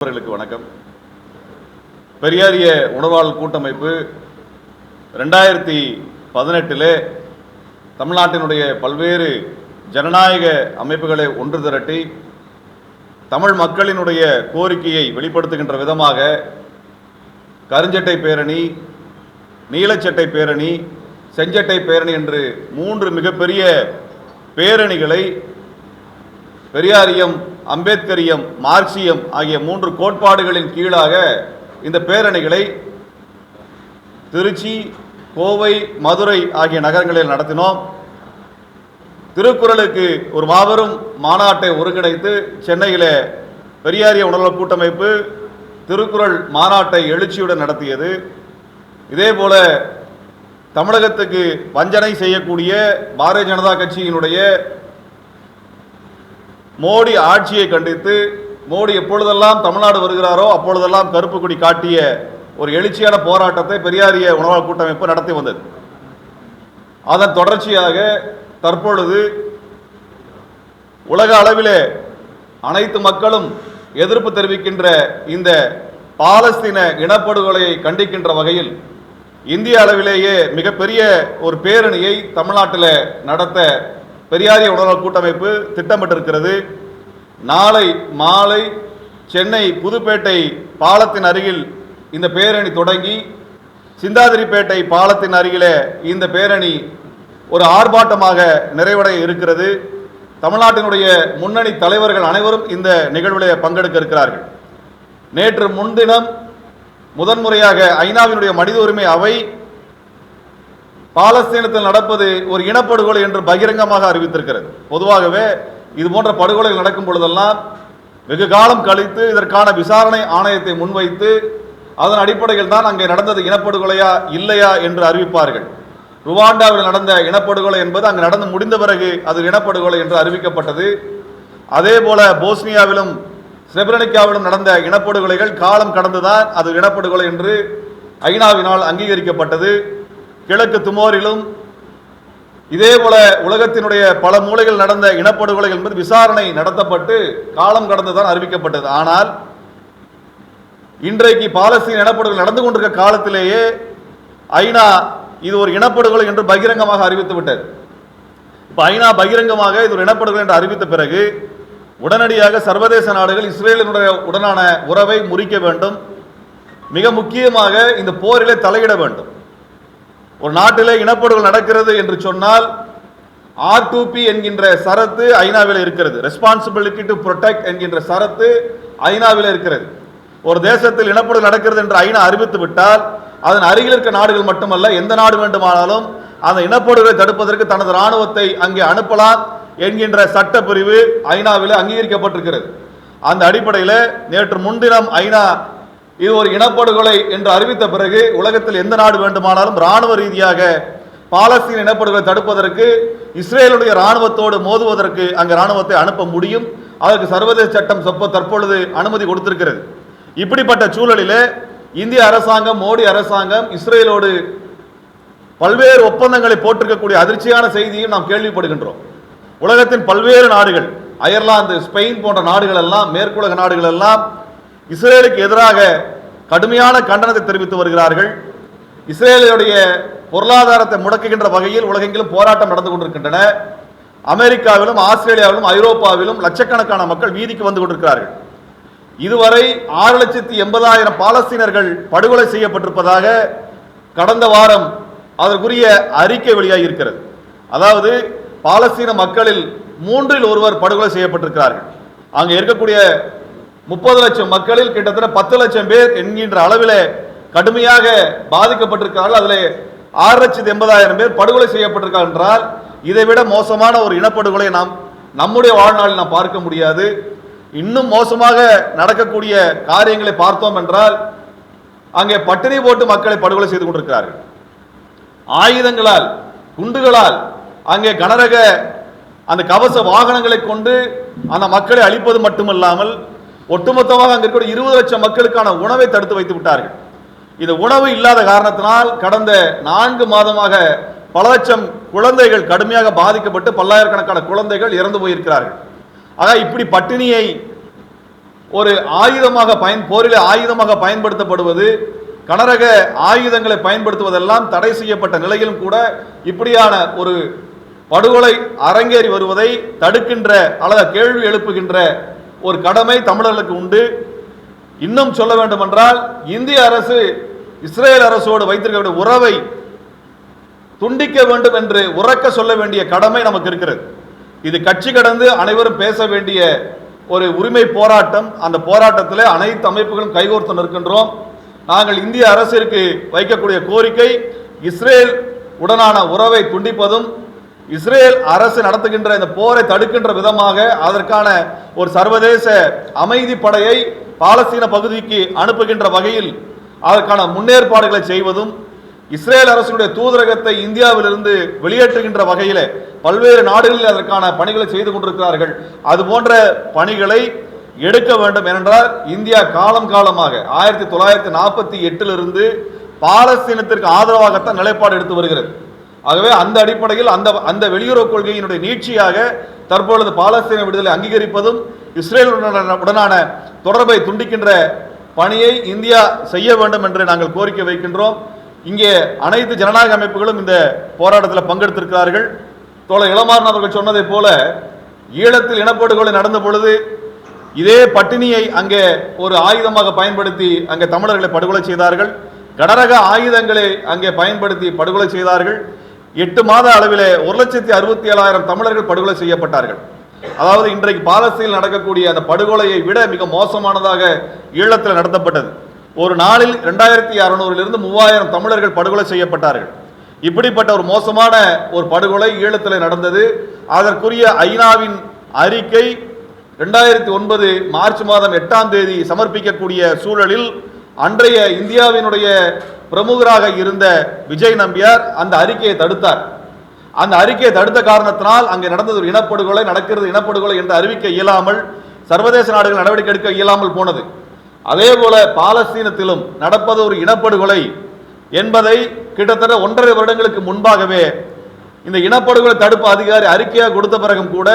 வணக்கம். பெரியாரிய உணர்வாளர் கூட்டமைப்பு 2018 தமிழ்நாட்டினுடைய பல்வேறு ஜனநாயக அமைப்புகளை ஒன்று திரட்டி தமிழ் மக்களினுடைய கோரிக்கையை வெளிப்படுத்துகின்ற விதமாக கருஞ்சட்டை பேரணி, நீலச்சட்டை பேரணி, செஞ்சட்டை பேரணி என்று 3 மிகப்பெரிய பேரணிகளை பெரியாரியம், அம்பேத்கரியம், மார்க்சியம் ஆகிய 3 கோட்பாடுகளின் கீழாக இந்த பேரணிகளை திருச்சி, கோவை, மதுரை ஆகிய நகரங்களில் நடத்தினோம். திருக்குறளுக்கு ஒரு மாபெரும் மாநாட்டை ஒருங்கிணைத்து சென்னையில் பெரியாரிய உணர்வாளர் கூட்டமைப்பு திருக்குறள் மாநாட்டை எழுச்சியுடன் நடத்தியது. இதேபோல தமிழகத்துக்கு வஞ்சனை செய்யக்கூடிய பாரதிய ஜனதா கட்சியினுடைய மோடி ஆட்சியை கண்டித்து மோடி எப்பொழுதெல்லாம் தமிழ்நாடு வருகிறாரோ அப்பொழுதெல்லாம் கருப்பு கொடி காட்டிய ஒரு எழுச்சியான போராட்டத்தை பெரியாரிய உணர்வாளர் கூட்டமைப்பு நடத்தி வந்தது. அதன் தொடர்ச்சியாக தற்பொழுது உலக அளவிலே அனைத்து மக்களும் எதிர்ப்பு தெரிவிக்கின்ற இந்த பாலஸ்தீன இனப்படுகொலையை கண்டிக்கின்ற வகையில் இந்திய அளவிலேயே மிகப்பெரிய ஒரு பேரணியை தமிழ்நாட்டில் நடத்த பெரியாரிய உணர்வாளர் கூட்டமைப்பு திட்டமிட்டிருக்கிறது. நாளை மாலை சென்னை புதுப்பேட்டை பாலத்தின் அருகில் இந்த பேரணி தொடங்கி சிந்தாதிரிப்பேட்டை பாலத்தின் அருகிலே இந்த பேரணி ஒரு ஆர்ப்பாட்டமாக நிறைவடைய இருக்கிறது. தமிழ்நாட்டினுடைய முன்னணி தலைவர்கள் அனைவரும் இந்த நிகழ்வில் பங்கெடுக்க இருக்கிறார்கள். நேற்று முன்தினம் முதன்முறையாக ஐநாவினுடைய மனித உரிமை அவை பாலஸ்தீனத்தில் நடப்பது ஒரு இனப்படுகொலை என்று பகிரங்கமாக அறிவித்திருக்கிறது. பொதுவாகவே இது போன்ற படுகொலைகள் நடக்கும் பொழுதெல்லாம் வெகு காலம் கழித்து இதற்கான விசாரணை ஆணையத்தை முன்வைத்து அதன் அடிப்படையில் தான் அங்கே நடந்தது இனப்படுகொலையா இல்லையா என்று அறிவிப்பார்கள். ருவாண்டாவில் நடந்த இனப்படுகொலை என்பது அங்கு நடந்து முடிந்த பிறகு அது இனப்படுகொலை என்று அறிவிக்கப்பட்டது. அதே போல போஸ்னியாவிலும் ஸ்ரெப்ரனிக்காவிலும் நடந்த இனப்படுகொலைகள் காலம் கடந்துதான் அது இனப்படுகொலை என்று ஐநாவினால் அங்கீகரிக்கப்பட்டது. கிழக்கு திமோரிலும் இதேபோல உலகத்தினுடைய பல மூலைகள் நடந்த இனப்படுகொலை என்பது விசாரணை நடத்தப்பட்டு காலம் கடந்துதான் அறிவிக்கப்பட்டது. ஆனால் இன்றைக்கு பாலஸ்தீன இனப்படுகொலை நடந்து கொண்டிருக்க காலத்திலேயே ஐநா இது ஒரு இனப்படுகொலை என்று பகிரங்கமாக அறிவித்து விட்டது. இப்போ ஐநா பகிரங்கமாக இது ஒரு இனப்படுகொலை என்று அறிவித்த பிறகு உடனடியாக சர்வதேச நாடுகள் இஸ்ரேலினுடைய உடனான உறவை முறிக்க வேண்டும். மிக முக்கியமாக இந்த போரிலே தலையிட வேண்டும். ஒரு நாட்டிலே இனப்படுகொலை நடக்கிறது என்று சொன்னால் R2P என்கின்ற சரத்து ஐநாவில் இருக்கிறது. ரெஸ்பான்சிபிலிட்டி டு ப்ரொடெக்ட் என்கின்ற சரத்து ஐநாவில் இருக்கிறது. ஒரு தேசத்தில் இனப்படுகொலை நடக்கிறது என்று ஐநா அறிவித்து விட்டால் அதன் அருகில் இருக்க நாடுகள் மட்டுமல்ல, எந்த நாடு வேண்டுமானாலும் அந்த இனப்படுகொலை தடுப்பதற்கு தனது இராணுவத்தை அங்கே அனுப்பலாம் என்கின்ற சட்ட பிரிவு ஐநாவில் அங்கீகரிக்கப்பட்டிருக்கிறது. அந்த அடிப்படையில் நேற்று முன்தினம் ஐநா இது ஒரு இனப்படுகொலை என்று அறிவித்த பிறகு உலகத்தில் எந்த நாடு வேண்டுமானாலும் இராணுவ ரீதியாக பாலஸ்தீன இனப்படுகொலை தடுப்பதற்கு இஸ்ரேலுடைய இராணுவத்தோடு மோதுவதற்கு அங்கு இராணுவத்தை அனுப்ப முடியும். அதற்கு சர்வதேச சட்டம் தற்பொழுது அனுமதி கொடுத்திருக்கிறது. இப்படிப்பட்ட சூழலிலே இந்திய அரசாங்கம், மோடி அரசாங்கம் இஸ்ரேலோடு பல்வேறு ஒப்பந்தங்களை போட்டிருக்கக்கூடிய அதிர்ச்சியான செய்தியும் நாம் கேள்விப்படுகின்றோம். உலகத்தின் பல்வேறு நாடுகள், அயர்லாந்து, ஸ்பெயின் போன்ற நாடுகள் எல்லாம், மேற்குலக நாடுகள் எல்லாம் இஸ்ரேலுக்கு எதிராக கடுமையான கண்டனத்தை தெரிவித்து வருகிறார்கள். இஸ்ரேலுடைய பொருளாதாரத்தை முடக்குகின்ற வகையில் உலகெங்கிலும் போராட்டம் நடந்து கொண்டிருக்கின்றன. அமெரிக்காவிலும், ஆஸ்திரேலியாவிலும், ஐரோப்பாவிலும் லட்சக்கணக்கான மக்கள் வீதிக்கு வந்து கொண்டிருக்கிறார்கள். இதுவரை 6,80,000 பாலஸ்தீனர்கள் படுகொலை செய்யப்பட்டிருப்பதாக கடந்த வாரம் அதற்குரிய அறிக்கை வெளியாகி இருக்கிறது. அதாவது பாலஸ்தீன மக்களில் 3 ஒருவர் படுகொலை செய்யப்பட்டிருக்கிறார்கள். அங்கே இருக்கக்கூடிய 30 லட்சம் மக்களில் கிட்டத்தட்ட 10 லட்சம் பேர் என்கின்ற அளவில் கடுமையாக பாதிக்கப்பட்டிருக்கிறார்கள். அதில் 6,80,000 பேர் படுகொலை செய்யப்பட்டிருக்கிறார் என்றால் இதைவிட மோசமான ஒரு இனப்படுகொலை நாம் நம்முடைய வாழ்நாளில் நாம் பார்க்க முடியாது. இன்னும் மோசமாக நடக்கக்கூடிய காரியங்களை பார்த்தோம் என்றால் அங்கே பட்டினி போட்டு மக்களை படுகொலை செய்து கொண்டிருக்கிறார்கள். ஆயுதங்களால், குண்டுகளால், அங்கே கனரக அந்த கவச வாகனங்களை கொண்டு அந்த மக்களை அழிப்பது மட்டுமல்லாமல் ஒட்டுமொத்தமாக அங்கே இருக்கிற 20 லட்சம் மக்களுக்கான உணவை தடுத்து வைத்து விட்டார்கள். இந்த உணவு இல்லாத காரணத்தினால் கடந்த 4 மாதமாக பல லட்சம் குழந்தைகள் கடுமையாக பாதிக்கப்பட்டு பல்லாயிரக்கணக்கான குழந்தைகள் இறந்து போயிருக்கிறார்கள். ஆக இப்படி பட்டினியை ஒரு ஆயுதமாக போரில் ஆயுதமாக பயன்படுத்தப்படுவது, கனரக ஆயுதங்களை பயன்படுத்துவதெல்லாம் தடை செய்யப்பட்ட நிலையிலும் கூட இப்படியான ஒரு படுகொலை அரங்கேறி வருவதை தடுக்கின்ற அல்லது கேள்வி எழுப்புகின்ற ஒரு கடமை தமிழர்களுக்கு உண்டு. இன்னும் சொல்ல வேண்டும் என்றால், இந்திய அரசு இஸ்ரேல் அரசோடு வைத்திருக்க உறவை துண்டிக்க வேண்டும் என்று உறக்க சொல்ல வேண்டிய கடமை நமக்கு இருக்கிறது. இது கட்சி கடந்து அனைவரும் பேச வேண்டிய ஒரு உரிமை போராட்டம். அந்த போராட்டத்தில் அனைத்து அமைப்புகளும் கைகோர்த்து நிற்கின்றோம். நாங்கள் இந்திய அரசிற்கு வைக்கக்கூடிய கோரிக்கை, இஸ்ரேல் உடனான உறவை துண்டிப்பதும், இஸ்ரேல் அரசு நடத்துகின்ற இந்த போரை தடுக்கின்ற விதமாக அதற்கான ஒரு சர்வதேச அமைதி படையை பாலஸ்தீன பகுதிக்கு அனுப்புகின்ற வகையில் அதற்கான முன்னேற்பாடுகளை செய்வதும், இஸ்ரேல் அரசுடைய தூதரகத்தை இந்தியாவிலிருந்து வெளியேற்றுகின்ற வகையில் பல்வேறு நாடுகளில் அதற்கான பணிகளை செய்து கொண்டிருக்கிறார்கள். அது போன்ற பணிகளை எடுக்க வேண்டும். ஏனென்றால் இந்தியா காலமாக 1948 பாலஸ்தீனத்திற்கு ஆதரவாகத்தான் நிலைப்பாடு எடுத்து வருகிறது. ஆகவே அந்த அடிப்படையில் அந்த வெளியுறவு கொள்கையினுடைய நீட்சியாக தற்பொழுது பாலஸ்தீன விடுதலை அங்கீகரிப்பதும், இஸ்ரேல் உடனான தொடர்பை துண்டிக்கின்ற பணியை இந்தியா செய்ய வேண்டும் என்று நாங்கள் கோரிக்கை வைக்கின்றோம். இங்கே அனைத்து ஜனநாயக அமைப்புகளும் இந்த போராட்டத்தில் பங்கெடுத்திருக்கிறார்கள். தோழர் இளமாறன் அவர்கள் சொன்னதை போல, ஈழத்தில் இனப்படுகொலை நடந்த பொழுது இதே பட்டினியை அங்கே ஒரு ஆயுதமாக பயன்படுத்தி அங்கே தமிழர்களை படுகொலை செய்தார்கள். கனரக ஆயுதங்களை அங்கே பயன்படுத்தி படுகொலை செய்தார்கள். 8 மாத அளவிலே 1,67,000 தமிழர்கள் படுகொலை செய்யப்பட்டார்கள். அதாவது இன்றைக்கு பாலஸ்தீனில் நடக்கக்கூடிய அந்த படுகொலையை விட மிக மோசமானதாக ஈழத்தில் நடத்தப்பட்டது. ஒரு நாளில் 2600 3000 தமிழர்கள் படுகொலை செய்யப்பட்டார்கள். இப்படிப்பட்ட ஒரு மோசமான ஒரு படுகொலை ஈழத்தில் நடந்தது. அதற்குரிய ஐநாவின் அறிக்கை 2009 மார்ச் மாதம் 8ஆம் தேதி சமர்ப்பிக்கக்கூடிய சூழலில் அன்றைய இந்தியாவினுடைய பிரமுகராக இருந்த விஜய் நம்பியார் அந்த அறிக்கையை தடுத்தார். அந்த அறிக்கையை தடுத்த காரணத்தினால் அங்கே நடந்தது ஒரு இனப்படுகொலை நடக்கிறது, இனப்படுகொலை என்று அறிவிக்க இயலாமல், சர்வதேச நாடுகள் நடவடிக்கை எடுக்க இயலாமல் போனது. அதே போல பாலஸ்தீனத்திலும் நடப்பது ஒரு இனப்படுகொலை என்பதை கிட்டத்தட்ட 1.5 வருடங்களுக்கு முன்பாகவே இந்த இனப்படுகொலை தடுப்பு அதிகாரி அறிக்கையாக கொடுத்த பிறகும் கூட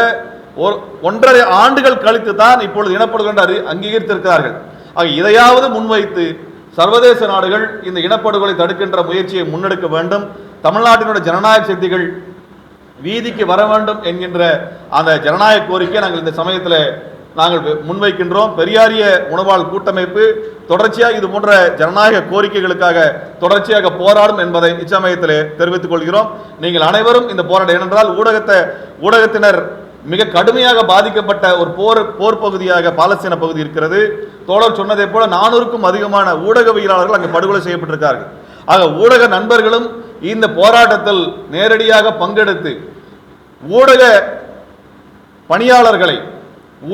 1.5 ஆண்டுகள் கழித்து தான் இப்பொழுது இனப்படுகொலை அங்கீகரித்திருக்கிறார்கள். ஆக இதையாவது முன்வைத்து சர்வதேச நாடுகள் இந்த இனப்படுகொலை தடுக்கின்ற முயற்சியை முன்னெடுக்க வேண்டும். தமிழ்நாட்டினுடைய ஜனநாயக சக்திகள் வீதிக்கு வர வேண்டும் என்கின்ற அந்த ஜனநாயக கோரிக்கை நாங்கள் இந்த சமயத்தில் நாங்கள் முன்வைக்கின்றோம். பெரியாரிய உணவாளர் கூட்டமைப்பு தொடர்ச்சியாக இது போன்ற ஜனநாயக கோரிக்கைகளுக்காக தொடர்ச்சியாக போராடும் என்பதை இச்சமயத்தில் தெரிவித்துக் கொள்கிறோம். நீங்கள் அனைவரும் இந்த போராட்டம், ஏனென்றால் ஊடகத்தினர் மிக கடுமையாக பாதிக்கப்பட்ட ஒரு போர் பகுதியாக பாலஸ்தீன பகுதி இருக்கிறது. தோழர் சொன்னதை போல 400க்கும் அதிகமான ஊடகவியலாளர்கள் அங்கு படுகொலை செய்யப்பட்டிருக்கிறார்கள். ஆக ஊடக நண்பர்களும் இந்த போராட்டத்தில் நேரடியாக பங்கெடுத்து ஊடக பணியாளர்களை,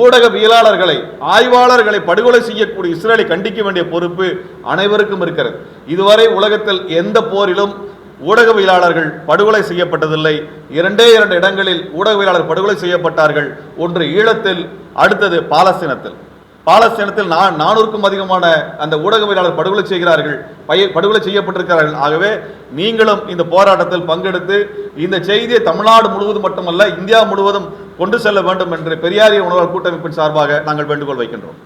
ஊடகவியலாளர்களை, ஆய்வாளர்களை படுகொலை செய்யக்கூடிய இஸ்ரேலை கண்டிக்க வேண்டிய பொறுப்பு அனைவருக்கும் இருக்கிறது. இதுவரை உலகத்தில் எந்த போரிலும் ஊடகவியலாளர்கள் படுகொலை செய்யப்பட்டதில்லை. 2 இடங்களில் ஊடகவியலாளர் படுகொலை செய்யப்பட்டார்கள். ஒன்று ஈழத்தில், அடுத்தது பாலஸ்தீனத்தில். 400க்கும் அதிகமான அந்த ஊடகவியலாளர் படுகொலை செய்யப்பட்டிருக்கிறார்கள். ஆகவே நீங்களும் இந்த போராட்டத்தில் பங்கெடுத்து இந்த செய்தியை தமிழ்நாடு முழுவதும் மட்டுமல்ல இந்தியா முழுவதும் கொண்டு செல்ல வேண்டும் என்று பெரியாரிய உணவாளர் கூட்டமைப்பின் சார்பாக நாங்கள் வேண்டுகோள் வைக்கின்றோம்.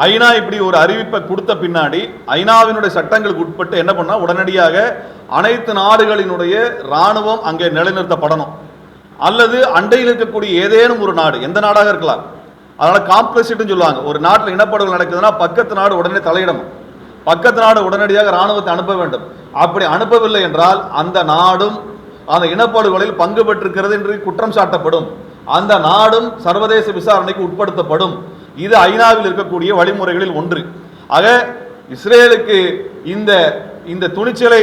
ஐநா இப்படி ஒரு அறிவிப்பை கொடுத்த பின்னாடி ஐநாவினுடைய சட்டங்களுக்கு உட்பட்டு என்ன பண்ணா, உடனடியாக அனைத்து நாடுகளினுடைய இராணுவம் அங்கே நிலைநிறுத்தப்படணும். அல்லது அண்டையில் இருக்கக்கூடிய ஏதேனும் ஒரு நாடு, எந்த நாடாக இருக்கலாம், அதனால காம்ப்ளெக்சிட்டின்னு சொல்லுவாங்க. ஒரு நாட்டில் இனப்படுகொலை நடக்குதுன்னா பக்கத்து நாடு உடனே தலையிடணும். பக்கத்து நாடு உடனடியாக இராணுவத்தை அனுப்ப வேண்டும். அப்படி அனுப்பவில்லை என்றால் அந்த நாடும் அந்த இனப்படுகொலையில் பங்கு பெற்றிருக்கிறது என்று குற்றம் சாட்டப்படும். அந்த நாடும் சர்வதேச விசாரணைக்கு உட்படுத்தப்படும். இது ஐநாவில் இருக்கக்கூடிய வழிமுறைகளில் ஒன்று. ஆக இஸ்ரேலுக்கு இந்த துணிச்சலை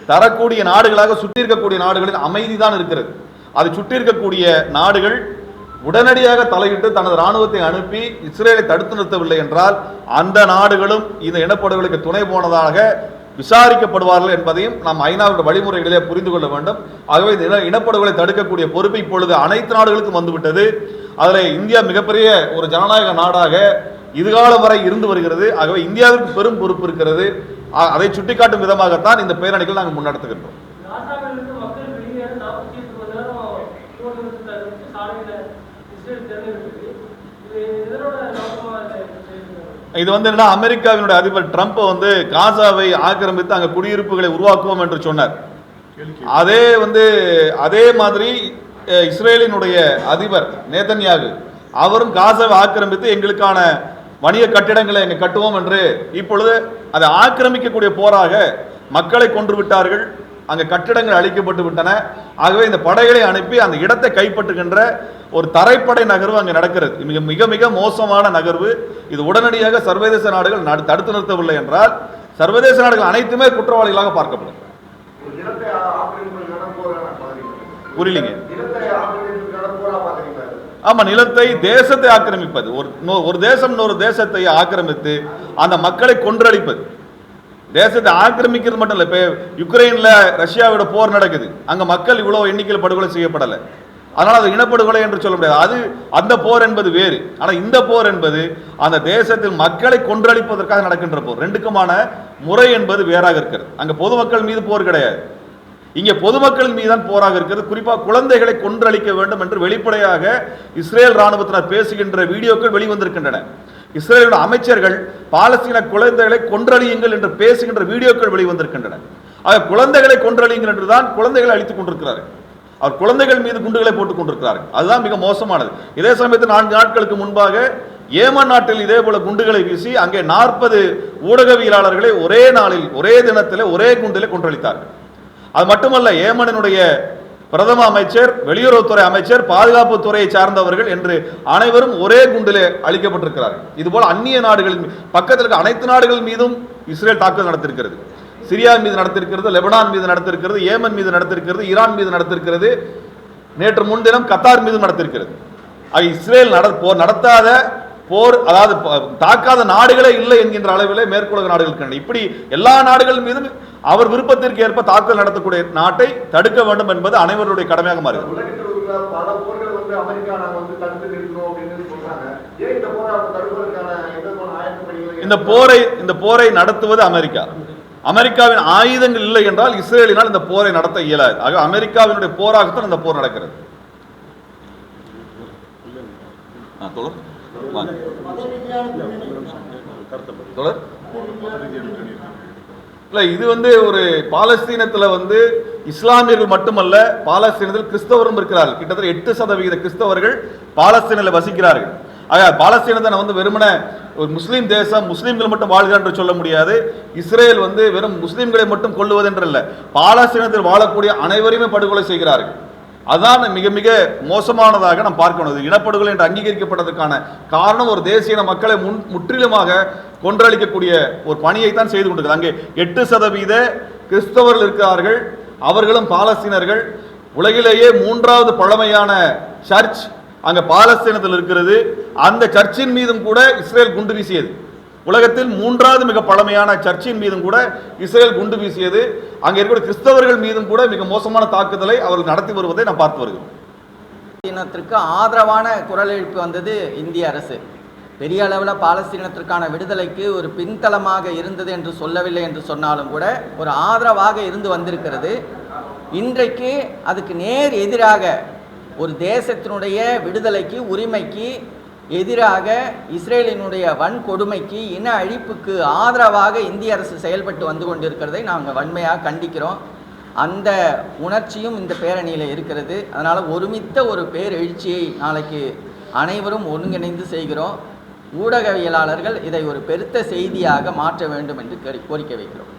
தரக்கூடிய நாடுகளாக சுற்றி இருக்கக்கூடிய நாடுகளின் அமைதி தான் இருக்கிறது. அதை சுற்றி இருக்கக்கூடிய நாடுகள் உடனடியாக தலையிட்டு தனது இராணுவத்தை அனுப்பி இஸ்ரேலை தடுத்து நிறுத்தவில்லை என்றால் அந்த நாடுகளும் இந்த இனப்படுகொலைக்கு துணை போனதாக விசாரிக்கப்படுவார்கள் என்பதையும் நாம் ஐநாவுடைய வழிமுறைகளிலே புரிந்து கொள்ள வேண்டும். ஆகவே இந்த இனப்படுகொலை தடுக்கக்கூடிய பொறுப்பு இப்பொழுது அனைத்து நாடுகளுக்கும் வந்துவிட்டது. அதில் இந்தியா மிகப்பெரிய ஒரு ஜனநாயக நாடாக இதுகாலம் வரை இருந்து வருகிறது. ஆகவே இந்தியாவிற்கு பெரும் பொறுப்பு இருக்கிறது. அதை சுட்டிக்காட்டும் விதமாகத்தான் இந்த பேரணிகள் நாங்கள் முன்னெடுத்துகின்றோம். இது வந்து என்ன, அமெரிக்காவினுடைய அதிபர் ட்ரம்ப் வந்து காசாவை ஆக்கிரமித்து அங்க குடியிருப்புகளை உருவாக்குவோம் என்று சொன்னார். அதே மாதிரி இஸ்ரேலினுடைய அதிபர் நேதன்யாகு அவரும் காசாவை ஆக்கிரமித்து எங்களுக்கான வணிக கட்டிடங்களை எங்க கட்டுவோம் என்று இப்பொழுது அதை ஆக்கிரமிக்கக்கூடிய போராக மக்களை கொன்று விட்டார்கள். அங்க கட்டிடங்கள் அழிக்கப்பட்டு விட்டன. ஆகவே இந்த படைகளை அனுப்பி அந்த இடத்தை கைப்பற்றுகின்ற ஒரு தரைப்படை நகர்வு அங்கு நடக்கிறது. மிக மிக மோசமான நகர்வு. இது உடனடியாக சர்வதேச நாடுகள் தடுத்து நிறுத்தவில்லை என்றால் சர்வதேச நாடுகள் அனைத்துமே குற்றவாளிகளாக பார்க்கப்படும். புரியலீங்க? ஆமா, நிலத்தை, தேசத்தை ஆக்கிரமிப்பது. ஒரு தேசம் இன்னொரு தேசத்தை ஆக்கிரமித்து அந்த மக்களை கொன்றளிப்பது. தேசத்தை ஆக்கிரமிக்கிறது மட்டும் இல்லை. இப்ப யுக்ரைன்ல ரஷ்யாவோட போர் நடக்குது. அங்க மக்கள் இவ்வளவு எண்ணிக்கையில் படுகொலை செய்யப்படலை. அதனால அது இனப்படுகொலை என்று சொல்ல முடியாது. அந்த போர் என்பது வேறு. ஆனா இந்த போர் என்பது அந்த தேசத்தில் மக்களை கொன்றளிப்பதற்காக நடக்கின்ற போர். ரெண்டுக்குமான முறை என்பது வேறாக இருக்கிறது. அங்க பொதுமக்கள் மீது போர் கிடையாது. இங்கே பொதுமக்கள் மீதான் போராக இருக்கிறது. குறிப்பாக குழந்தைகளை கொன்றளிக்க வேண்டும் என்று வெளிப்படையாக இஸ்ரேல் ராணுவத்தினர் பேசுகின்ற வீடியோக்கள் வெளிவந்திருக்கின்றன. இஸ்ரேலுடைய அமைச்சர்கள் பாலஸ்தீன குழந்தைகளை கொன்றளியுங்கள் என்று பேசுகின்ற வீடியோக்கள் வெளிவந்திருக்கின்றன. ஆக குழந்தைகளை கொன்றளியுங்கள் என்றுதான் குழந்தைகளை அழித்துக் கொண்டிருக்கிறார்கள். அவர் குழந்தைகள் மீது குண்டுகளை போட்டுக் கொண்டிருக்கிறார்கள். அதுதான் மிக மோசமானது. இதே சமயத்தில் 4 நாட்களுக்கு முன்பாக ஏமன் நாட்டில் இதே போல குண்டுகளை வீசி அங்கே 40 ஊடகவியலாளர்களை ஒரே நாளில், ஒரே தினத்தில், ஒரே குண்டிலே கொன்றளித்தார்கள். அது மட்டுமல்ல, ஏமனுடைய பிரதம அமைச்சர், வெளியுறவுத்துறை அமைச்சர், பாதுகாப்பு துறையை சார்ந்தவர்கள் என்று அனைவரும் ஒரே குண்டிலே அளிக்கப்பட்டிருக்கிறார்கள். இதுபோல அந்நிய நாடுகளின் பக்கத்தில் இருக்க அனைத்து நாடுகள் மீதும் இஸ்ரேல் தாக்குதல் நடத்திருக்கிறது. சிரியா மீது நடத்திருக்கிறது, லெபனான் மீது நடத்திருக்கிறது, ஏமன் மீது நடத்திருக்கிறது, ஈரான் மீது நடத்திருக்கிறது, நேற்று முன்தினம் கத்தார் மீது நடத்திருக்கிறது. இஸ்ரேல் நடத்தாத போர், அதாவது தாக்காத நாடுகளே இல்லை என்கின்ற அளவிலே மேற்குலக நாடுகள் இருக்கின்றன. இப்படி எல்லா நாடுகள் மீதும் அவர் விருப்பத்திற்கு ஏற்ப தாக்குதல் நடத்தக்கூடிய நாட்டை தடுக்க வேண்டும் என்பது அனைவருடைய கடமையாக மாறுகிறது. இந்த போரை நடத்துவது அமெரிக்கா. அமெரிக்காவின் ஆயுதங்கள் இல்லை என்றால் இஸ்ரேலினால் இந்த போரை நடத்த இயலாது. ஆக அமெரிக்காவினுடைய போராகத்தான் இந்த போர் நடக்கிறது. இது ஒரு பாலஸ்தீனத்தில் இஸ்லாமியர்கள் மட்டுமல்ல, பாலஸ்தீனத்தில் கிறிஸ்தவரும் இருக்கிறார்கள். கிட்டத்தட்ட 8% கிறிஸ்தவர்கள் பாலஸ்தீனில் வசிக்கிறார்கள். ஆக பாலஸ்தீனத்தை வெறுமனே ஒரு முஸ்லீம் தேசம், முஸ்லீம்கள் மட்டும் வாழ்கிறார் என்று சொல்ல முடியாது. இஸ்ரேல் வெறும் முஸ்லீம்களை மட்டும் கொள்ளுவதென்றல்ல, பாலஸ்தீனத்தில் வாழக்கூடிய அனைவரையுமே படுகொலை செய்கிறார்கள். அதான் மிக மிக மோசமானதாக நாம் பார்க்கணும். இனப்படுகொலை என்று அங்கீகரிக்கப்பட்டதற்கான காரணம் ஒரு தேசிய மக்களை முற்றிலுமாக கொன்றளிக்கக்கூடிய ஒரு பணியை தான் செய்து கொண்டிருக்கிறது. அங்கே 8% கிறிஸ்தவர்கள் இருக்கிறார்கள். அவர்களும் பாலஸ்தீனர்கள். உலகிலேயே 3வது பழமையான சர்ச் அங்க பாலஸ்தீனத்தில் இருக்கிறது. அந்த சர்ச்சின் மீதும் கூட இஸ்ரேல் குண்டு வீசியது. உலகத்தில் 3வது மிக பழமையான சர்ச்சின் மீதும் கூட இஸ்ரேல் குண்டு வீசியது. அங்கே இருக்கிற கிறிஸ்தவர்கள் மீதும் கூட மிக மோசமான தாக்குதலை அவர்கள் நடத்தி வருவதை நாம் பார்த்து வருகிறோம். பாலஸ்தீனத்திற்கு ஆதரவான குரல் எழுப்பி வந்தது இந்திய அரசு. பெரிய அளவில் பாலஸ்தீனத்திற்கான விடுதலைக்கு ஒரு பின்தளமாக இருந்தது என்று சொல்லவில்லை என்று சொன்னாலும் கூட ஒரு ஆதரவாக இருந்து வந்திருக்கிறது. இன்றைக்கு அதுக்கு நேர் எதிராக ஒரு தேசத்தினுடைய விடுதலைக்கு, உரிமைக்கு எதிராக இஸ்ரேலினுடைய வன்கொடுமைக்கு, இன அழிப்புக்கு ஆதரவாக இந்திய அரசு செயல்பட்டு வந்து கொண்டிருக்கிறதை நாங்கள் வன்மையாக கண்டிக்கிறோம். அந்த உணர்ச்சியும் இந்த பேரணியில் இருக்கிறது. அதனால் ஒருமித்த ஒரு பேரெழுச்சியை நாளைக்கு அனைவரும் ஒருங்கிணைந்து செய்கிறோம். ஊடகவியலாளர்கள் இதை ஒரு பெருத்த செய்தியாக மாற்ற வேண்டும் என்று கோரிக்கை வைக்கிறோம்.